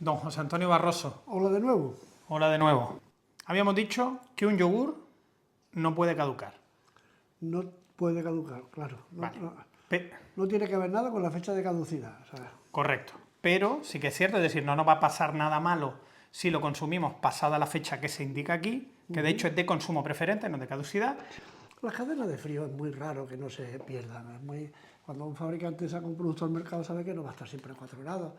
Don José Antonio Barroso. Hola de nuevo. Hola de nuevo. Habíamos dicho que un yogur no puede caducar. No puede caducar, claro. Vale. No tiene que ver nada con la fecha de caducidad. Correcto. Pero sí que es cierto, es decir, no nos va a pasar nada malo si lo consumimos pasada la fecha que se indica aquí, que de hecho es de consumo preferente, no de caducidad. Las cadenas de frío es muy raro que no se pierdan. Cuando un fabricante saca un producto al mercado sabe que no va a estar siempre a 4 grados.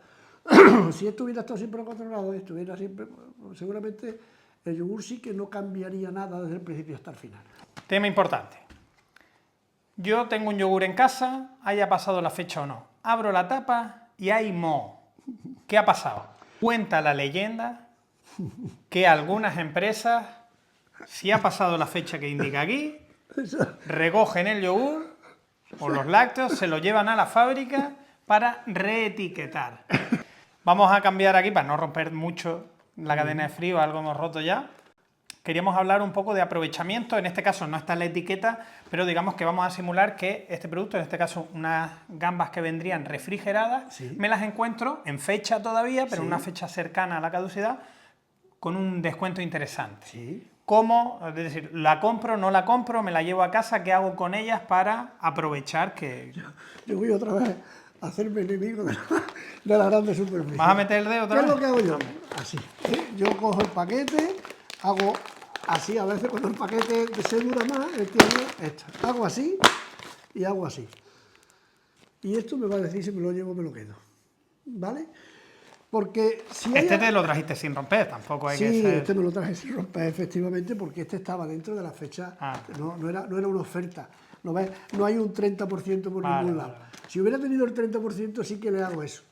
Si esto hubiera estado siempre a 4 grados, estuviera siempre, seguramente el yogur sí que no cambiaría nada desde el principio hasta el final. Tema importante. Yo tengo un yogur en casa, haya pasado la fecha o no. Abro la tapa y hay moho. ¿Qué ha pasado? Cuenta la leyenda que algunas empresas, si ha pasado la fecha que indica aquí, recogen el yogur o los lácteos, se lo llevan a la fábrica para reetiquetar. Vamos a cambiar aquí, para no romper mucho la cadena de frío, algo hemos roto ya. Queríamos hablar un poco de aprovechamiento, en este caso no está en la etiqueta, pero digamos que vamos a simular que este producto, en este caso unas gambas que vendrían refrigeradas, sí, me las encuentro en fecha todavía, pero en sí, una fecha cercana a la caducidad, con un descuento interesante. Sí. ¿Cómo? Es decir, ¿la compro, no la compro, me la llevo a casa? ¿Qué hago con ellas para aprovechar que...? Yo voy otra vez a hacerme enemigo de la grande superficie. ¿Vas a meter el dedo otra ¿Qué vez? es lo que hago yo? Así. Yo cojo el paquete, hago así, a veces cuando el paquete se dura más, esto. Hago así y hago así. Y esto me va a decir si me lo llevo o me lo quedo. ¿Vale? Porque si Este te lo trajiste sin romper, tampoco hay que Sí, ser... este me lo traje sin romper, efectivamente, porque este estaba dentro de la fecha, no era una oferta. ¿No ves? No hay un 30% por ningún lado. Vale. Si hubiera tenido el 30% sí que le hago eso.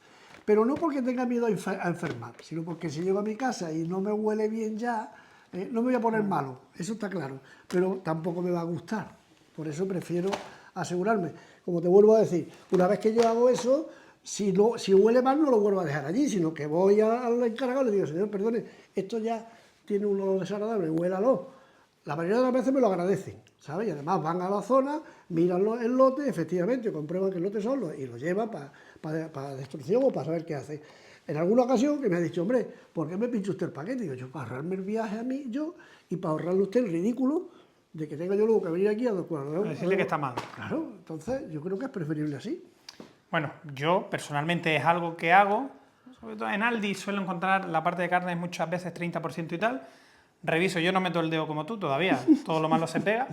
Pero no porque tenga miedo a enfermar, sino porque si llego a mi casa y no me huele bien ya, no me voy a poner malo, eso está claro, pero tampoco me va a gustar. Por eso prefiero asegurarme. Como te vuelvo a decir, una vez que yo hago eso, si huele mal no lo vuelvo a dejar allí, sino que voy al encargado y le digo, señor, perdone, esto ya tiene un olor desagradable, huélalo. La mayoría de las veces me lo agradecen, ¿sabes? Y además van a la zona, miran el lote, efectivamente, comprueban que el lote es solo y lo llevan para destrucción o para saber qué hace. En alguna ocasión que me ha dicho, hombre, ¿por qué me pincha usted el paquete? Digo, yo para ahorrarme el viaje a mí, y para ahorrarle a usted el ridículo de que tenga yo luego que venir aquí a decirle que está mal. Claro, entonces yo creo que es preferible así. Bueno, yo personalmente es algo que hago, sobre todo en Aldi suelo encontrar la parte de carne muchas veces 30% y tal. Reviso, yo no meto el dedo como tú todavía, todo lo malo se pega.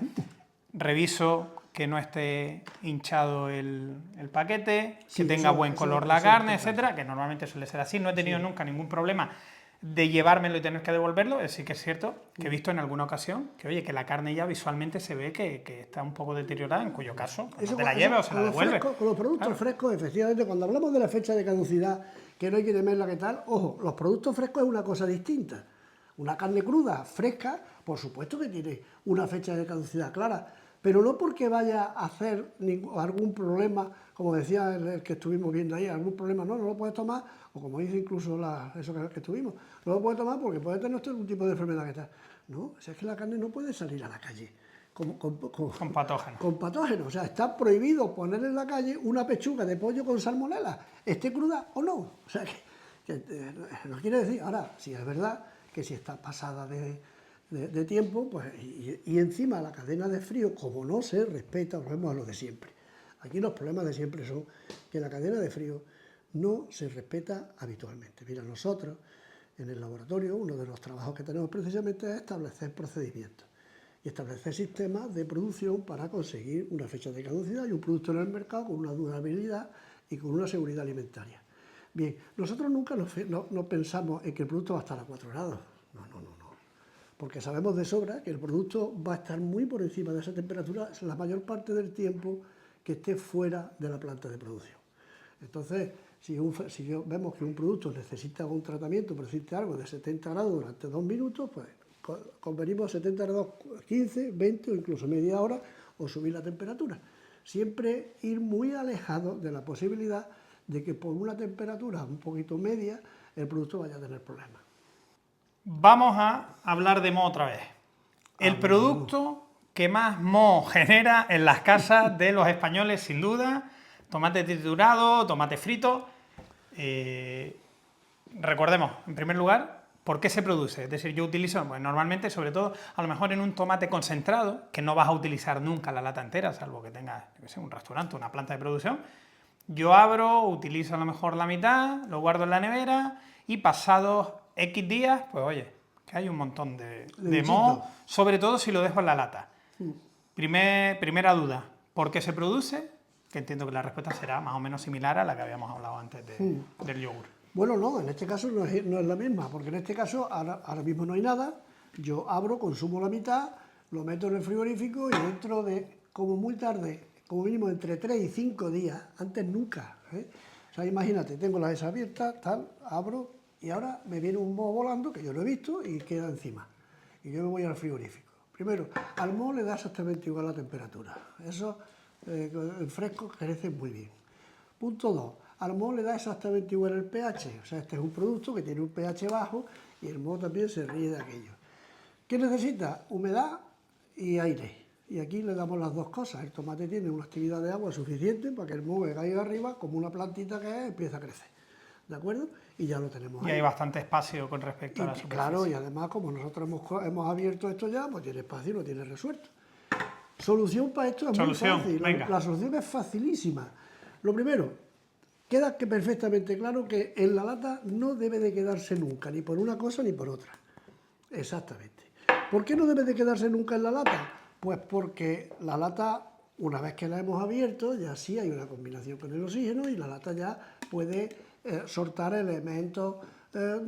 Reviso que no esté hinchado el paquete, que tenga buen color la carne, etcétera, que normalmente suele ser así. No he tenido nunca ningún problema de llevármelo y tener que devolverlo. Sí que es cierto que he visto en alguna ocasión que, oye, que la carne ya visualmente se ve que está un poco deteriorada, en cuyo caso pues no te la lleves o se la devuelves. Con los productos frescos, efectivamente, cuando hablamos de la fecha de caducidad, que no hay que temerla, que tal, ojo, los productos frescos es una cosa distinta. Una carne cruda, fresca, por supuesto que tiene una fecha de caducidad clara, pero no porque vaya a hacer algún problema, como decía el que estuvimos viendo ahí, algún problema, no lo puedes tomar, o como dice incluso eso que estuvimos, no lo puedes tomar porque puede tener algún tipo de enfermedad que tal. No, o sea, es que la carne no puede salir a la calle Con patógenos. Con patógenos, o sea, está prohibido poner en la calle una pechuga de pollo con salmonela, esté cruda o no. O sea, que no quiere decir, ahora, si es verdad que si está pasada de tiempo, pues y encima la cadena de frío, como no se respeta, volvemos a lo de siempre. Aquí los problemas de siempre son que la cadena de frío no se respeta habitualmente. Mira, nosotros en el laboratorio, uno de los trabajos que tenemos precisamente es establecer procedimientos y establecer sistemas de producción para conseguir una fecha de caducidad y un producto en el mercado con una durabilidad y con una seguridad alimentaria. Bien, nosotros nunca no pensamos en que el producto va a estar a 4 grados. No. Porque sabemos de sobra que el producto va a estar muy por encima de esa temperatura la mayor parte del tiempo que esté fuera de la planta de producción. Entonces, si vemos que un producto necesita un tratamiento, por decirte algo, de 70 grados durante 2 minutos, pues convenimos 70 grados 15, 20 o incluso media hora o subir la temperatura. Siempre ir muy alejado de la posibilidad de que por una temperatura un poquito media el producto vaya a tener problemas. Vamos a hablar de moho otra vez. El producto que más moho genera en las casas de los españoles, sin duda, tomate triturado, tomate frito. recordemos, en primer lugar, ¿por qué se produce? Es decir, yo utilizo, pues normalmente, sobre todo, a lo mejor en un tomate concentrado, que no vas a utilizar nunca la lata entera, salvo que tengas, yo qué sé, un restaurante, una planta de producción. Yo abro, utilizo a lo mejor la mitad, lo guardo en la nevera y pasados X días, pues oye, que hay un montón de moho, sobre todo si lo dejo en la lata. Primera duda, ¿por qué se produce? Que entiendo que la respuesta será más o menos similar a la que habíamos hablado antes del yogur. Bueno, no, en este caso no es la misma, porque en este caso ahora mismo no hay nada, yo abro, consumo la mitad, lo meto en el frigorífico y dentro de, como muy tarde, como mínimo entre 3 y 5 días, antes nunca, ¿eh? O sea, imagínate, tengo la esa abierta, tal, abro y ahora me viene un moho volando, que yo lo he visto, y queda encima. Y yo me voy al frigorífico. Primero, al moho le da exactamente igual la temperatura. Eso, en fresco, crece muy bien. Punto 2. Al moho le da exactamente igual el pH. O sea, este es un producto que tiene un pH bajo y el moho también se ríe de aquello. ¿Qué necesita? Humedad y aire. Y aquí le damos las dos cosas. El tomate tiene una actividad de agua suficiente para que el moho caiga arriba, como una plantita que es, empieza a crecer. ¿De acuerdo? Y ya lo tenemos ahí. Y hay bastante espacio con respecto a la superficie. Claro, y además, como nosotros hemos abierto esto ya, pues tiene espacio y lo tiene resuelto. Solución para esto es muy fácil. La solución es facilísima. Lo primero, queda que perfectamente claro que en la lata no debe de quedarse nunca, ni por una cosa ni por otra. Exactamente. ¿Por qué no debe de quedarse nunca en la lata? Pues porque la lata, una vez que la hemos abierto, ya sí hay una combinación con el oxígeno y la lata ya puede soltar elementos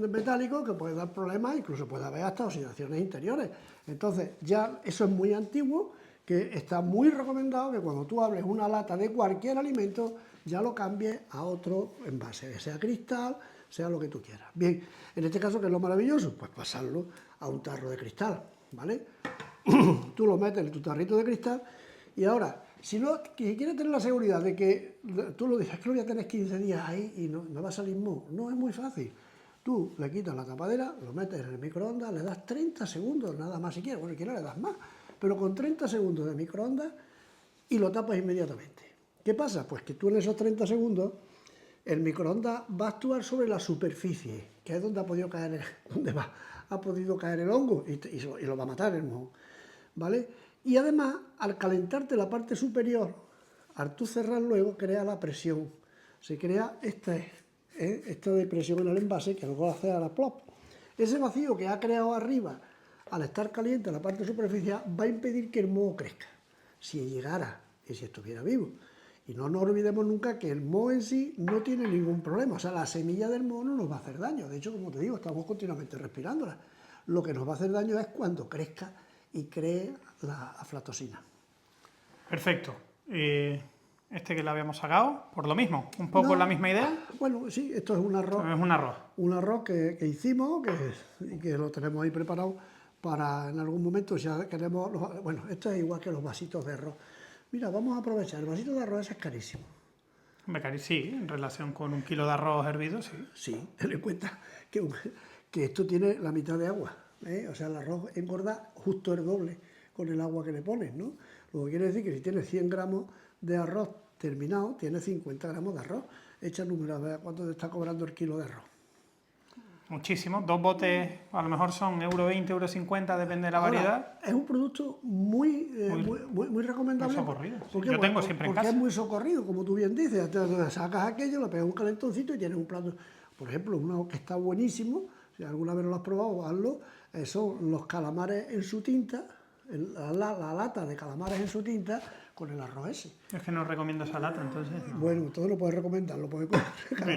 metálicos que pueden dar problemas, incluso puede haber hasta oxidaciones interiores. Entonces, ya eso es muy antiguo, que está muy recomendado que cuando tú abres una lata de cualquier alimento, ya lo cambies a otro envase, sea cristal, sea lo que tú quieras. Bien, en este caso, ¿qué es lo maravilloso? Pues pasarlo a un tarro de cristal, ¿vale? Tú lo metes en tu tarrito de cristal y ahora, si quieres tener la seguridad de que tú lo dices, que lo voy a tener 15 días ahí y no va a salir moho, no es muy fácil. Tú le quitas la tapadera, lo metes en el microondas, le das 30 segundos, nada más si quieres, bueno, si quieres le das más, pero con 30 segundos de microondas y lo tapas inmediatamente. ¿Qué pasa? Pues que tú en esos 30 segundos el microondas va a actuar sobre la superficie, que es donde ha podido caer el hongo y lo va a matar el moho, ¿vale? Y además, al calentarte la parte superior, al tú cerrar luego, crea la presión. Se crea esta depresión en el envase que luego hace a la plop. Ese vacío que ha creado arriba, al estar caliente la parte superficial, va a impedir que el moho crezca, si llegara y si estuviera vivo. Y no nos olvidemos nunca que el moho en sí no tiene ningún problema, o sea, la semilla del moho no nos va a hacer daño. De hecho, como te digo, estamos continuamente respirándola. Lo que nos va a hacer daño es cuando crezca y cree la aflatoxina. Perfecto. Este que lo habíamos sacado, por lo mismo, un poco la misma idea. Bueno, sí, esto es un arroz. Es un arroz. Un arroz que hicimos, que lo tenemos ahí preparado para en algún momento, si queremos... Bueno, esto es igual que los vasitos de arroz. Mira, vamos a aprovechar, el vasito de arroz ese es carísimo. Sí, en relación con 1 kilo de arroz hervido, sí. Sí, ten en cuenta que esto tiene la mitad de agua, ¿eh? O sea, el arroz engorda justo el doble con el agua que le pones, ¿no? Lo que quiere decir que si tienes 100 gramos de arroz terminado, tienes 50 gramos de arroz. Echa el número, a ver cuánto te está cobrando el kilo de arroz. Muchísimo. 2 botes, a lo mejor son €1,20, €1,50, depende de la variedad. Es un producto muy recomendable. Muy socorrido. Sí. Yo tengo siempre en casa. Porque es muy socorrido, como tú bien dices. Entonces, sacas aquello, le pegas un calentoncito y tienes un plato. Por ejemplo, uno que está buenísimo, si alguna vez no lo has probado, hazlo, son los calamares en su tinta, la lata de calamares en su tinta con el arroz ese. Es que no recomiendo esa lata, entonces. No. Bueno, entonces lo puedes recomendar, lo puedes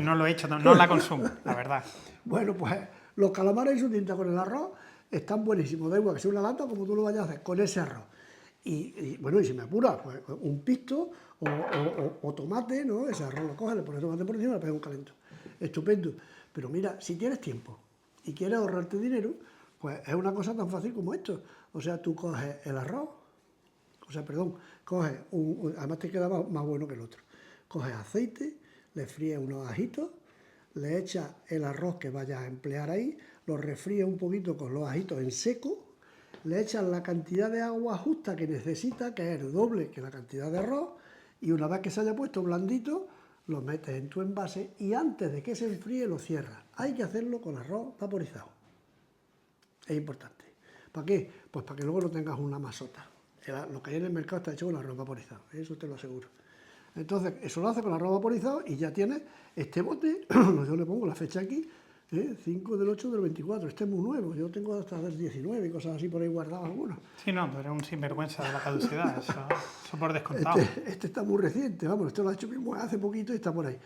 No lo he hecho, no la consumo, la verdad. Bueno, pues los calamares en su tinta con el arroz están buenísimos. Da igual que sea una lata como tú lo vayas a hacer con ese arroz. Y bueno, y si me apuras, pues un pisto o tomate, ¿no? Ese arroz lo coges, le pones tomate por encima y le pegas un calento. Estupendo. Pero mira, si tienes tiempo y quieres ahorrarte dinero, pues es una cosa tan fácil como esto. O sea, tú coges el arroz, coges además te queda más bueno que el otro. Coges aceite, le fríes unos ajitos, le echas el arroz que vayas a emplear ahí, lo refríes un poquito con los ajitos en seco, le echas la cantidad de agua justa que necesita, que es el doble que la cantidad de arroz, y una vez que se haya puesto blandito, lo metes en tu envase y antes de que se enfríe lo cierras. Hay que hacerlo con arroz vaporizado. Es importante. ¿Para qué? Pues para que luego no tengas una masota. Lo que hay en el mercado está hecho con arroz vaporizado, eso te lo aseguro. Entonces, eso lo hace con arroz vaporizado y ya tienes este bote, yo le pongo la fecha aquí, 5 del 8 del 24, este es muy nuevo, yo tengo hasta del 19 y cosas así por ahí guardados algunos. Sí, no, tú eres un sinvergüenza de la caducidad, eso por descontado. Este está muy reciente, vamos, esto lo ha hecho mi mujer hace poquito y está por ahí.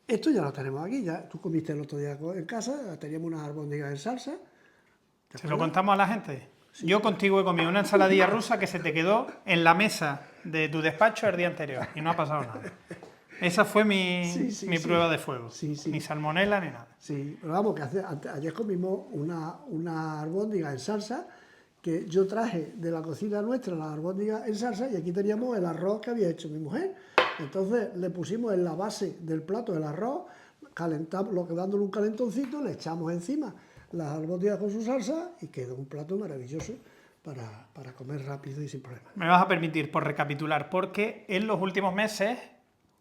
Esto ya lo tenemos aquí, ya tú comiste el otro día en casa, teníamos unas albóndigas en salsa. ¿Se lo contamos a la gente? Sí. Yo contigo he comido una ensaladilla rusa que se te quedó en la mesa de tu despacho el día anterior y no ha pasado nada. Esa fue mi prueba de fuego. Ni salmonela ni nada. Sí, pero vamos, que ayer comimos una albóndiga en salsa que yo traje de la cocina nuestra, la albóndiga en salsa, y aquí teníamos el arroz que había hecho mi mujer. Entonces le pusimos en la base del plato el arroz, calentamos, dándole un calentoncito, le echamos encima las albóndigas con su salsa y quedó un plato maravilloso para comer rápido y sin problema. Me vas a permitir, por recapitular, porque en los últimos meses,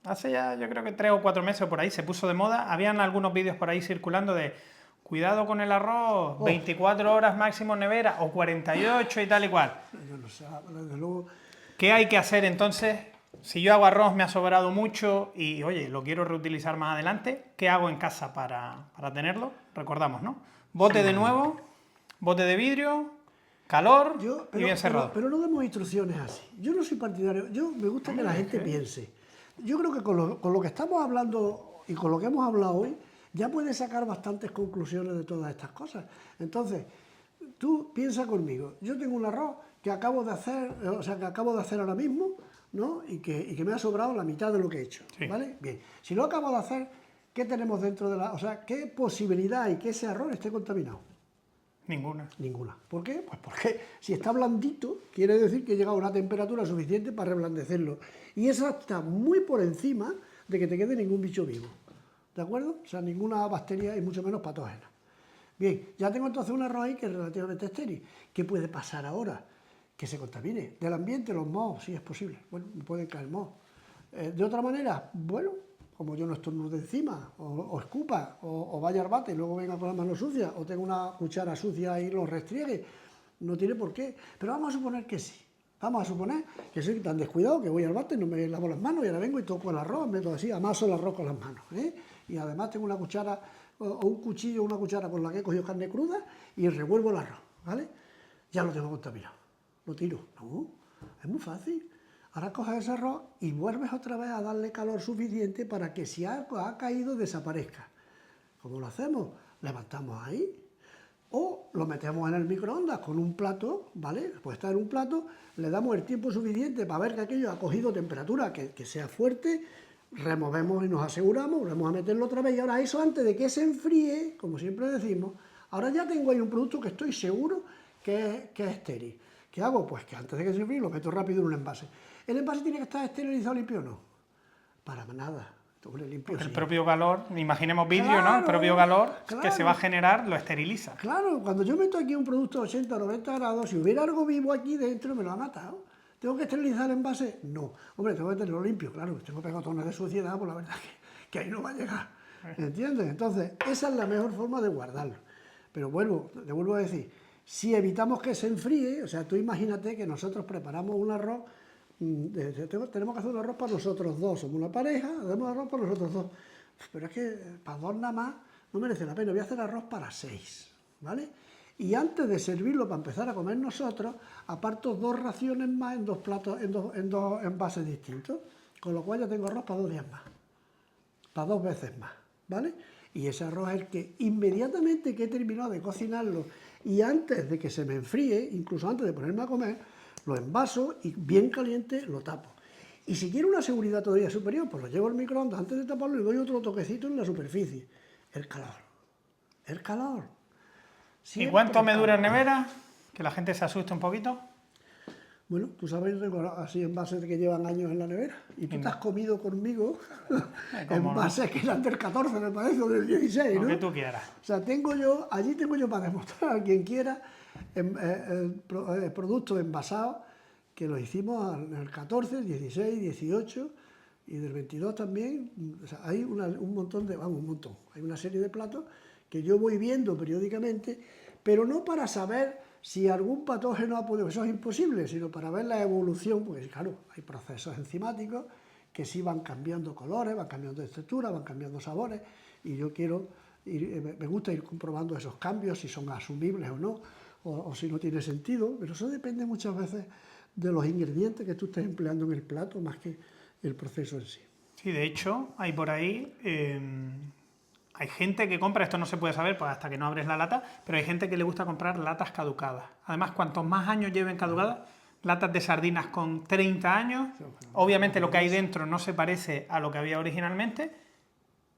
hace ya yo creo que 3 o 4 meses por ahí, se puso de moda, habían algunos vídeos por ahí circulando de cuidado con el arroz, 24 horas máximo en nevera o 48 y tal y cual. Yo no sé, desde luego. ¿Qué hay que hacer entonces? Si yo hago arroz, me ha sobrado mucho y, oye, lo quiero reutilizar más adelante, ¿qué hago en casa para tenerlo? Recordamos, ¿no? Bote de nuevo, bote de vidrio, calor y bien cerrado. Pero no damos instrucciones así. Yo no soy partidario, me gusta que la gente piense. Yo creo que con lo que estamos hablando y con lo que hemos hablado hoy, ya puedes sacar bastantes conclusiones de todas estas cosas. Entonces, tú piensa conmigo, yo tengo un arroz que acabo de hacer ahora mismo, ¿no? Y que me ha sobrado la mitad de lo que he hecho, ¿vale? Bien, si lo acabo de hacer, ¿qué tenemos dentro de la...? O sea, ¿qué posibilidad hay que ese arroz esté contaminado? Ninguna. Ninguna. ¿Por qué? Pues porque si está blandito, quiere decir que llega a una temperatura suficiente para reblandecerlo. Y esa está muy por encima de que te quede ningún bicho vivo. ¿De acuerdo? O sea, ninguna bacteria y mucho menos patógena. Bien, ya tengo entonces un arroz ahí que es relativamente estéril. ¿Qué puede pasar ahora? Que se contamine. Del ambiente, los mohos, sí es posible. Bueno, pueden caer mohos. De otra manera, bueno, como yo no estornude encima, o escupa, o vaya al bate y luego venga con las manos sucias, o tengo una cuchara sucia y lo restriegue, no tiene por qué. Pero vamos a suponer que sí. Vamos a suponer que soy tan descuidado que voy al bate, no me lavo las manos y ahora vengo y toco el arroz, meto así, amaso el arroz con las manos. Y además tengo una cuchara, o un cuchillo, una cuchara con la que he cogido carne cruda y revuelvo el arroz, ¿vale? Ya lo tengo contaminado. Lo tiro. No, es muy fácil. Ahora coges ese arroz y vuelves otra vez a darle calor suficiente para que si algo ha caído desaparezca. ¿Cómo lo hacemos? Levantamos ahí o lo metemos en el microondas con un plato, ¿vale? Pues está en un plato, le damos el tiempo suficiente para ver que aquello ha cogido temperatura, que sea fuerte, removemos y nos aseguramos, volvemos a meterlo otra vez y ahora eso antes de que se enfríe, como siempre decimos, ahora ya tengo ahí un producto que estoy seguro que es estéril. ¿Qué hago? Pues que antes de que se enfríe lo meto rápido en un envase. ¿El envase tiene que estar esterilizado, limpio o no? Para nada. Limpio, el propio calor, imaginemos vidrio, ¿no? El propio calor que se va a generar lo esteriliza. Claro, cuando yo meto aquí un producto a 80 o 90 grados, si hubiera algo vivo aquí dentro me lo ha matado. ¿Tengo que esterilizar el envase? No. Hombre, tengo que tenerlo limpio, claro. Tengo pegotones de suciedad, pues la verdad que ahí no va a llegar. ¿Entiendes? Entonces, esa es la mejor forma de guardarlo. Pero te vuelvo a decir, si evitamos que se enfríe, o sea, tú imagínate que nosotros preparamos un arroz, tenemos que hacer un arroz para nosotros dos, somos una pareja, hacemos arroz para nosotros dos. Pero es que para dos nada más no merece la pena, voy a hacer arroz para 6, ¿vale? Y antes de servirlo para empezar a comer nosotros, aparto 2 raciones más en 2 platos, en dos envases distintos, con lo cual ya tengo arroz para 2 días más, para 2 veces más, ¿vale? Y ese arroz es el que inmediatamente que he terminado de cocinarlo y antes de que se me enfríe, incluso antes de ponerme a comer, lo envaso y bien caliente lo tapo. Y si quiero una seguridad todavía superior, pues lo llevo al microondas antes de taparlo y doy otro toquecito en la superficie. El calor. El calor. ¿Y cuánto me dura en nevera? Que la gente se asuste un poquito. Bueno, tú sabes, así envases que llevan años en la nevera. Y tú te has comido conmigo envases que eran del 14, me parece, o del 16, ¿no? Lo que tú quieras. O sea, allí tengo yo para demostrar a quien quiera productos envasados que los hicimos en el 14, 16, 18 y del 22 también. O sea, hay un montón de, vamos, un montón, hay una serie de platos que yo voy viendo periódicamente, pero no para saber si algún patógeno ha podido, eso es imposible, sino para ver la evolución, porque claro, hay procesos enzimáticos que sí van cambiando colores, van cambiando textura, van cambiando sabores, y yo quiero me gusta ir comprobando esos cambios, si son asumibles o no, o si no tiene sentido, pero eso depende muchas veces de los ingredientes que tú estés empleando en el plato, más que el proceso en sí. Sí, de hecho, hay por ahí, hay gente que compra, esto no se puede saber pues hasta que no abres la lata, pero hay gente que le gusta comprar latas caducadas. Además, cuantos más años lleven caducadas, latas de sardinas con 30 años, obviamente lo que hay dentro no se parece a lo que había originalmente,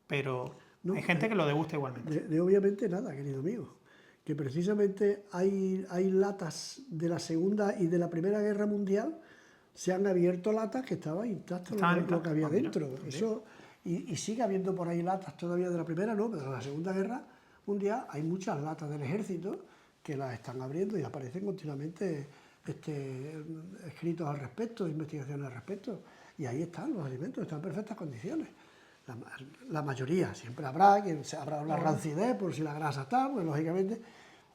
pero No, hay gente que lo degusta igualmente. De obviamente nada, querido amigo, que precisamente hay latas de la Segunda y de la Primera Guerra Mundial, se han abierto latas que estaban intactas lo que había dentro. Eso, y sigue habiendo por ahí latas todavía de la Primera, no, pero de la Segunda Guerra Mundial hay muchas latas del ejército que las están abriendo y aparecen continuamente escritos al respecto, investigaciones al respecto, y ahí están los alimentos, están en perfectas condiciones. La mayoría, siempre habrá una rancidez por si la grasa está, pues lógicamente,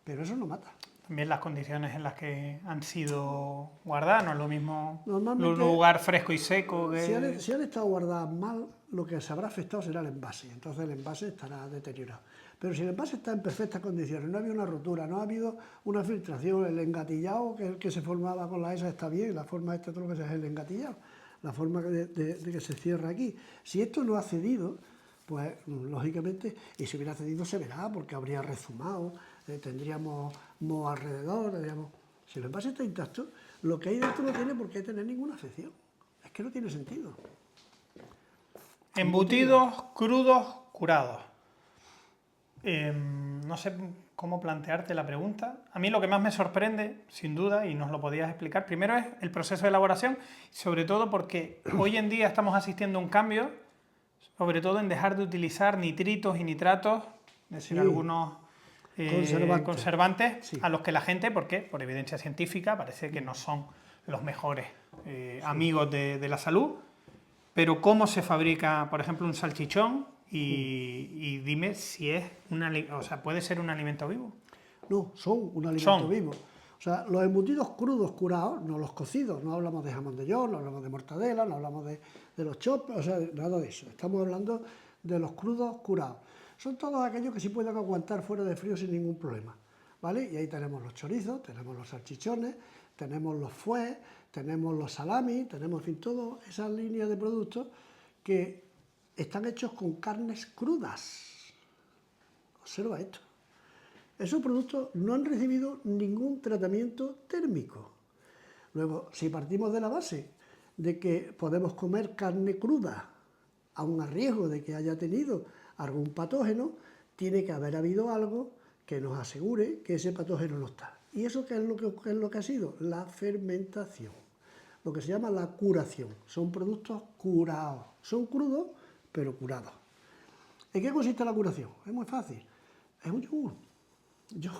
pero eso no mata. También las condiciones en las que han sido guardadas, no es lo mismo Normalmente, un lugar fresco y seco que... si han estado guardadas mal, lo que se habrá afectado será el envase, entonces el envase estará deteriorado. Pero si el envase está en perfectas condiciones, no ha habido una rotura, no ha habido una filtración, el engatillado que se formaba con la ESA está bien, la forma esta, todo lo que sea es el engatillado, la forma de que se cierra aquí. Si esto no ha cedido, pues lógicamente, y si hubiera cedido se verá, porque habría rezumado, tendríamos moho alrededor, si el envase está intacto, lo que hay dentro no tiene por qué tener ninguna afección. Es que no tiene sentido. Embutidos, crudos, curados. No sé cómo plantearte la pregunta. A mí lo que más me sorprende, sin duda, y nos lo podías explicar, primero es el proceso de elaboración, sobre todo porque hoy en día estamos asistiendo a un cambio, sobre todo en dejar de utilizar nitritos y nitratos, es decir, algunos conservantes a los que la gente, ¿por qué? Por evidencia científica, parece que no son los mejores amigos de la salud. Pero ¿cómo se fabrica, por ejemplo, un salchichón? Y dime si es puede ser un alimento vivo. No, son un alimento vivo. O sea, los embutidos crudos curados, no los cocidos, no hablamos de jamón de york, no hablamos de mortadela, no hablamos de los chops, o sea, nada de eso. Estamos hablando de los crudos curados. Son todos aquellos que sí pueden aguantar fuera de frío sin ningún problema, ¿vale? Y ahí tenemos los chorizos, tenemos los salchichones, tenemos los fuets, tenemos los salamis, tenemos, en fin, toda esa línea de productos que están hechos con carnes crudas. Observa esto. Esos productos no han recibido ningún tratamiento térmico. Luego, si partimos de la base de que podemos comer carne cruda, aun a riesgo de que haya tenido algún patógeno, tiene que haber habido algo que nos asegure que ese patógeno no está. ¿Y eso qué es lo que ha sido? La fermentación. Lo que se llama la curación. Son productos curados. Son crudos, pero curados. ¿En qué consiste la curación? Es muy fácil. Es un yogur. Yo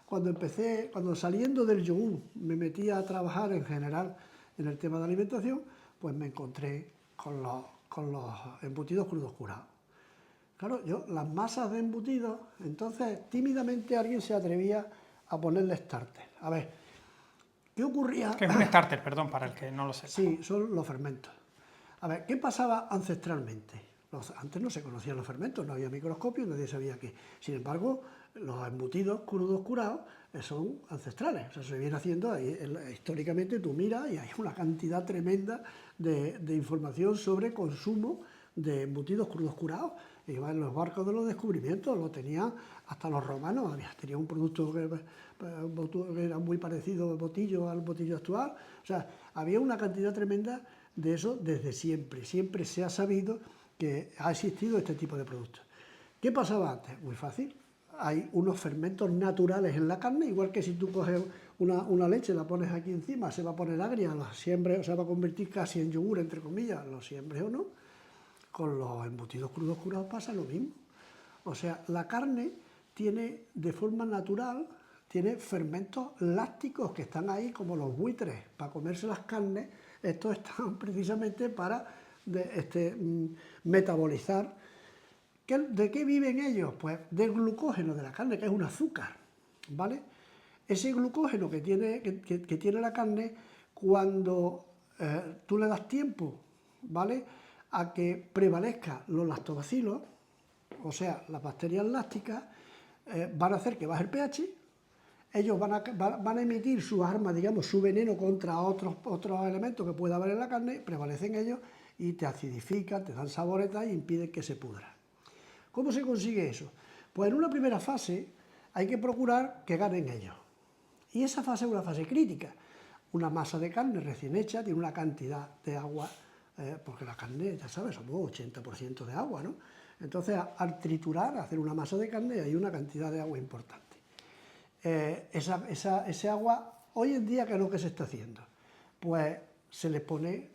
cuando saliendo del yogur me metí a trabajar en general en el tema de alimentación, pues me encontré con los embutidos crudos curados. Claro, las masas de embutidos, entonces tímidamente alguien se atrevía a ponerle starter. A ver, ¿qué ocurría? ¿Qué es un starter? Perdón, para el que no lo sepa. Sí, son los fermentos. A ver, ¿qué pasaba ancestralmente? Antes no se conocían los fermentos, no había microscopio, nadie sabía qué. Sin embargo, los embutidos crudos curados son ancestrales. O sea, se viene haciendo, históricamente tú miras y hay una cantidad tremenda de información sobre consumo de embutidos crudos curados. Iba en los barcos de los descubrimientos, lo tenían hasta los romanos, tenía un producto que era muy parecido al botillo actual. O sea, había una cantidad tremenda de eso desde siempre. Siempre se ha sabido que ha existido este tipo de productos. ¿Qué pasaba antes? Muy fácil. Hay unos fermentos naturales en la carne, igual que si tú coges una leche, la pones aquí encima, se va a poner agria, la siembres, o sea, va a convertir casi en yogur, entre comillas, lo siembres o no. Con los embutidos crudos curados pasa lo mismo. O sea, la carne tiene de forma natural, tiene fermentos lácticos que están ahí como los buitres para comerse las carnes. Estos están precisamente para metabolizar. ¿De qué viven ellos? Pues del glucógeno de la carne, que es un azúcar, ¿vale? Ese glucógeno que tiene la carne, cuando tú le das tiempo, ¿vale?, a que prevalezcan los lactobacilos, o sea, las bacterias lácticas, van a hacer que baje el pH, ellos van a emitir sus armas, digamos, su veneno contra otros elementos que pueda haber en la carne, prevalecen ellos y te acidifican, te dan saboretas y impiden que se pudra. ¿Cómo se consigue eso? Pues en una primera fase hay que procurar que ganen ellos. Y esa fase es una fase crítica. Una masa de carne recién hecha tiene una cantidad de agua, porque la carne, ya sabes, somos 80% de agua, ¿no? Entonces, al triturar, hacer una masa de carne, hay una cantidad de agua importante. Ese agua, hoy en día, ¿qué es lo que se está haciendo? Pues se le pone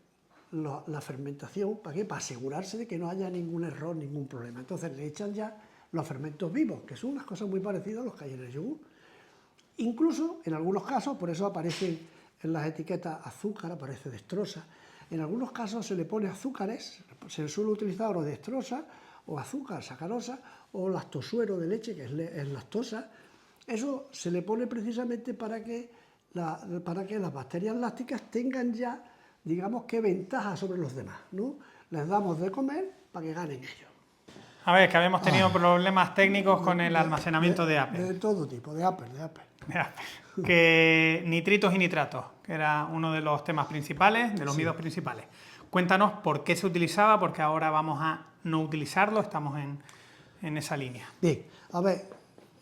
la fermentación, ¿para qué? Para asegurarse de que no haya ningún error, ningún problema. Entonces le echan ya los fermentos vivos, que son unas cosas muy parecidas a los que hay en el yogur. Incluso, en algunos casos, por eso aparecen en las etiquetas azúcar, aparece dextrosa. En algunos casos se le pone azúcares, se suele utilizar o dextrosa, o azúcar, sacarosa, o lactosuero de leche, que es lactosa. Eso se le pone precisamente para que las bacterias lácticas tengan ya, digamos, qué ventaja sobre los demás, ¿no? Les damos de comer para que ganen ellos. A ver, que habíamos tenido problemas técnicos con el almacenamiento de Apple. De todo tipo, de Apple. Que nitritos y nitratos, que era uno de los temas principales, de los miedos principales. Cuéntanos por qué se utilizaba, porque ahora vamos a no utilizarlo, estamos en esa línea. Bien, a ver,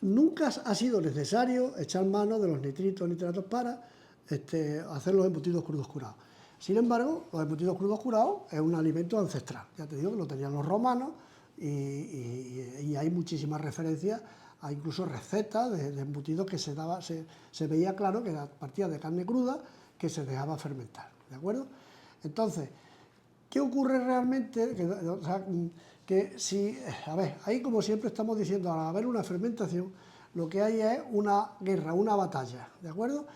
nunca ha sido necesario echar mano de los nitritos, nitratos para hacer los embutidos crudos curados. Sin embargo, los embutidos crudos curados es un alimento ancestral. Ya te digo que lo tenían los romanos y hay muchísimas referencias, hay incluso recetas de embutidos que se veía claro que partía de carne cruda que se dejaba fermentar, ¿de acuerdo? Entonces, ¿qué ocurre realmente? A ver, ahí como siempre estamos diciendo, al haber una fermentación, lo que hay es una guerra, una batalla, ¿de acuerdo?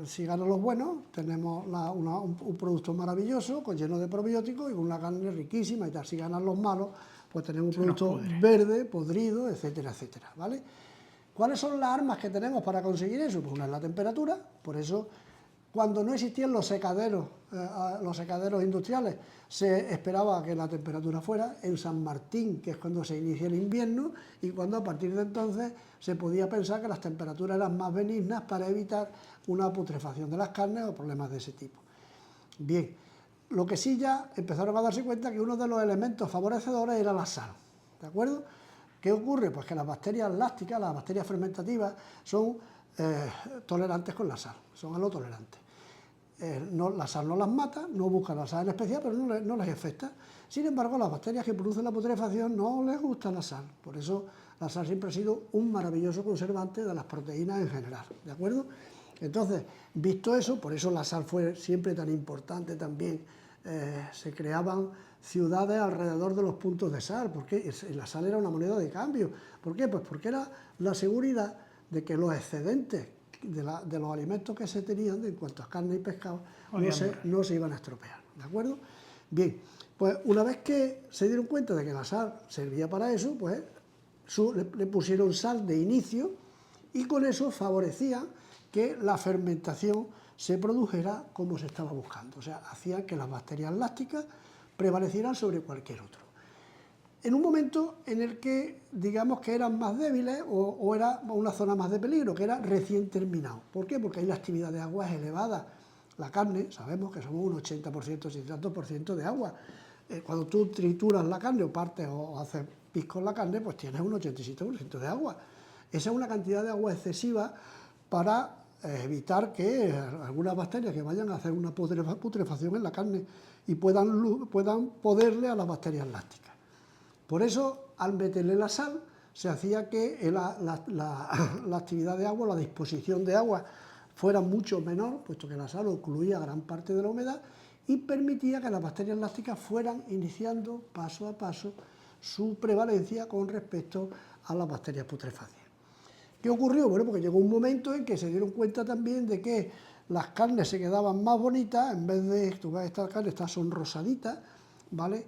Si ganan los buenos, tenemos un producto maravilloso, lleno de probióticos y con una carne riquísima y tal. Si ganan los malos, pues tenemos un producto verde, podrido, etcétera, etcétera, ¿vale? ¿Cuáles son las armas que tenemos para conseguir eso? Pues una es la temperatura, por eso cuando no existían los secaderos industriales, se esperaba que la temperatura fuera en San Martín, que es cuando se inicia el invierno, y cuando a partir de entonces se podía pensar que las temperaturas eran más benignas para evitar una putrefacción de las carnes o problemas de ese tipo. Bien, lo que sí ya empezaron a darse cuenta que uno de los elementos favorecedores era la sal, ¿de acuerdo? ¿Qué ocurre? Pues que las bacterias lácticas, las bacterias fermentativas, son tolerantes con la sal, son halotolerantes. La sal no las mata, no buscan la sal en especial, pero no les afecta. Sin embargo, las bacterias que producen la putrefacción no les gusta la sal. Por eso la sal siempre ha sido un maravilloso conservante de las proteínas en general, ¿de acuerdo? Entonces, visto eso, por eso la sal fue siempre tan importante también. Se creaban ciudades alrededor de los puntos de sal, porque la sal era una moneda de cambio. ¿Por qué? Pues porque era la seguridad de que los excedentes de los alimentos que se tenían, en cuanto a carne y pescado, no se iban a estropear, ¿de acuerdo? Bien, pues una vez que se dieron cuenta de que la sal servía para eso, pues le pusieron sal de inicio y con eso favorecían que la fermentación se produjera como se estaba buscando, o sea, hacían que las bacterias lácticas prevalecieran sobre cualquier otro. En un momento en el que, digamos que eran más débiles o era una zona más de peligro, que era recién terminado. ¿Por qué? Porque ahí la actividad de agua es elevada. La carne, sabemos que somos un 80%, y tantos por ciento de agua. Cuando tú trituras la carne o partes o haces pis con la carne, pues tienes un 87% de agua. Esa es una cantidad de agua excesiva para evitar que algunas bacterias que vayan a hacer una putrefacción en la carne y puedan poderle a las bacterias lácticas. Por eso, al meterle la sal, se hacía que la actividad de agua, la disposición de agua, fuera mucho menor, puesto que la sal ocluía gran parte de la humedad y permitía que las bacterias lácticas fueran iniciando paso a paso su prevalencia con respecto a las bacterias putrefactas. ¿Qué ocurrió? Bueno, porque llegó un momento en que se dieron cuenta también de que las carnes se quedaban más bonitas, en vez de, tú ves, estas carnes estas son rosaditas, ¿vale?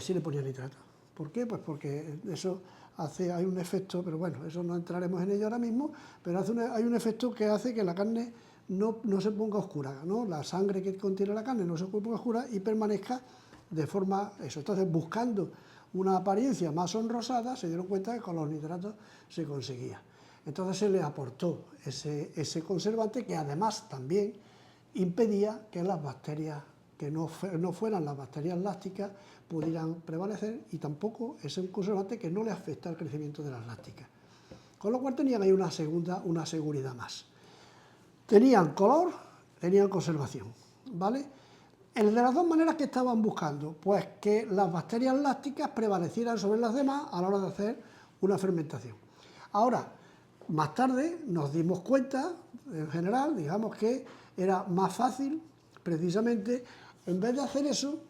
Sí le ponía nitrato. ¿Por qué? Pues porque eso hay un efecto, pero bueno, eso no entraremos en ello ahora mismo, pero hay un efecto que hace que la carne no se ponga oscura, ¿no? La sangre que contiene la carne no se ponga oscura y permanezca de forma eso. Entonces, buscando una apariencia más sonrosada, se dieron cuenta que con los nitratos se conseguía. Entonces se le aportó ese conservante que además también impedía que las bacterias que no fueran las bacterias lácticas pudieran prevalecer, y tampoco es un conservante que no le afecta al crecimiento de las lácticas. Con lo cual tenían ahí una seguridad más. Tenían color, tenían conservación, ¿vale? De las dos maneras que estaban buscando, pues que las bacterias lácticas prevalecieran sobre las demás a la hora de hacer una fermentación. Ahora, más tarde nos dimos cuenta, en general, digamos que era más fácil, precisamente, en vez de hacer eso,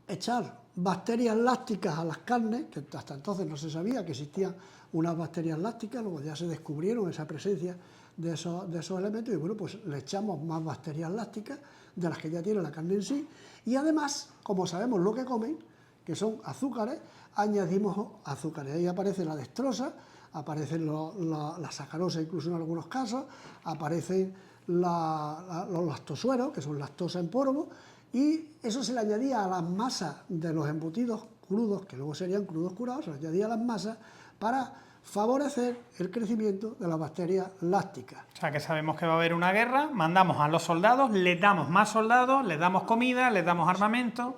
echar bacterias lácticas a las carnes, que hasta entonces no se sabía que existían unas bacterias lácticas, luego ya se descubrieron esa presencia de esos elementos, y bueno, pues le echamos más bacterias lácticas de las que ya tiene la carne en sí, y además, como sabemos lo que comen, que son azúcares, añadimos azúcares. Ahí aparece la dextrosa, aparecen la sacarosa incluso en algunos casos, aparecen los lactosueros, que son lactosa en polvo, y eso se le añadía a las masas de los embutidos crudos, que luego serían crudos curados, se le añadía a las masas para favorecer el crecimiento de las bacterias lácticas. O sea, que sabemos que va a haber una guerra, mandamos a los soldados, les damos más soldados, les damos comida, les damos armamento,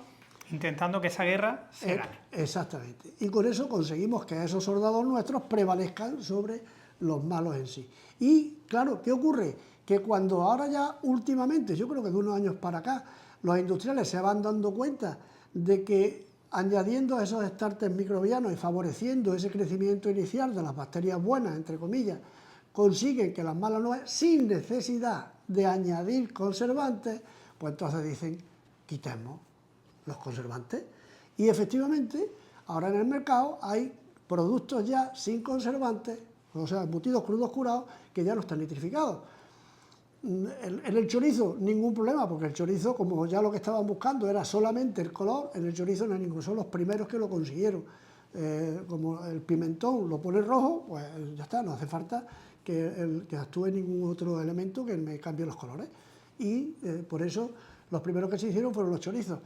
intentando que esa guerra se gane. Exactamente. Y con eso conseguimos que esos soldados nuestros prevalezcan sobre los malos en sí. Y, claro, ¿qué ocurre? Que cuando ahora ya últimamente, yo creo que de unos años para acá, los industriales se van dando cuenta de que añadiendo esos starters microbianos y favoreciendo ese crecimiento inicial de las bacterias buenas, entre comillas, consiguen que las malas no es, sin necesidad de añadir conservantes, pues entonces dicen, quitemos los conservantes. Y efectivamente, ahora en el mercado hay productos ya sin conservantes, o sea, embutidos crudos curados, que ya no están nitrificados. En el chorizo, ningún problema, porque el chorizo, como ya lo que estaban buscando era solamente el color, en el chorizo no hay ninguno, son los primeros que lo consiguieron. Como el pimentón lo pone rojo, pues ya está, no hace falta que actúe ningún otro elemento que me cambie los colores. Y por eso los primeros que se hicieron fueron los chorizos.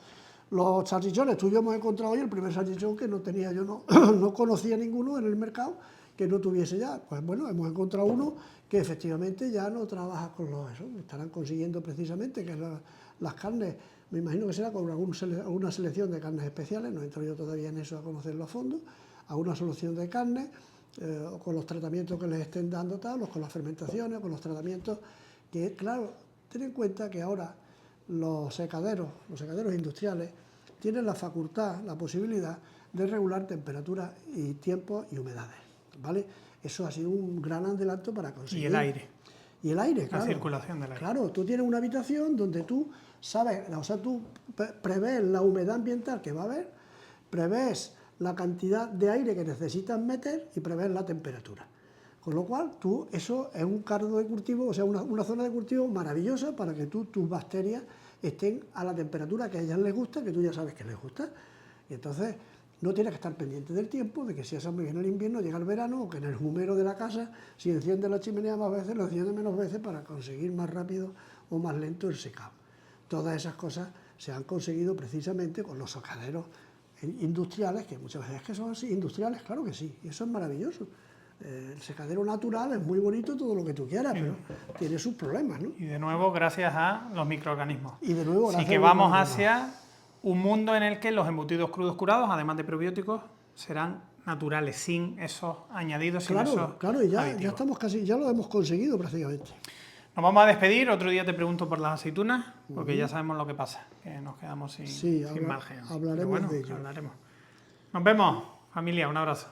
Los salchichones, tú y yo hemos encontrado hoy el primer salchichón que no tenía yo, no conocía ninguno en el mercado que no tuviese ya. Pues bueno, hemos encontrado uno que efectivamente ya no trabaja con eso. Estarán consiguiendo precisamente que las carnes, me imagino que será con alguna selección de carnes especiales, no entro yo todavía en eso a conocerlo a fondo, a una solución de carnes, o con los tratamientos que les estén dando tal, o con las fermentaciones, o con los tratamientos que, claro, ten en cuenta que ahora los secaderos industriales tienen la facultad, la posibilidad de regular temperaturas y tiempos y humedades, ¿vale? Eso ha sido un gran adelanto para conseguir. Y el aire. Y el aire, claro. La circulación del aire. Claro, tú tienes una habitación donde tú sabes, o sea, tú prevés la humedad ambiental que va a haber, prevés la cantidad de aire que necesitas meter y prevés la temperatura. Con lo cual, eso es un caldo de cultivo, o sea, una zona de cultivo maravillosa para que tus bacterias estén a la temperatura que a ellas les gusta, que tú ya sabes que les gusta. Y entonces no tienes que estar pendiente del tiempo, de que si en el invierno llega el verano, o que en el humero de la casa, si enciende la chimenea más veces, lo enciende menos veces para conseguir más rápido o más lento el secado. Todas esas cosas se han conseguido precisamente con los secaderos industriales, que muchas veces que son así, industriales, claro que sí, y eso es maravilloso. El secadero natural es muy bonito, todo lo que tú quieras, pero tiene sus problemas, ¿no? Y de nuevo, gracias a los microorganismos. Y de nuevo, Así que vamos hacia un mundo en el que los embutidos crudos curados, además de probióticos, serán naturales, sin esos añadidos, sin esos Claro, y ya aditivos. estamos casi, ya lo hemos conseguido prácticamente. Nos vamos a despedir, otro día te pregunto por las aceitunas, porque ya sabemos lo que pasa, que nos quedamos sin margen. Hablaremos Pero bueno, de ello. hablaremos. Nos vemos, familia, un abrazo.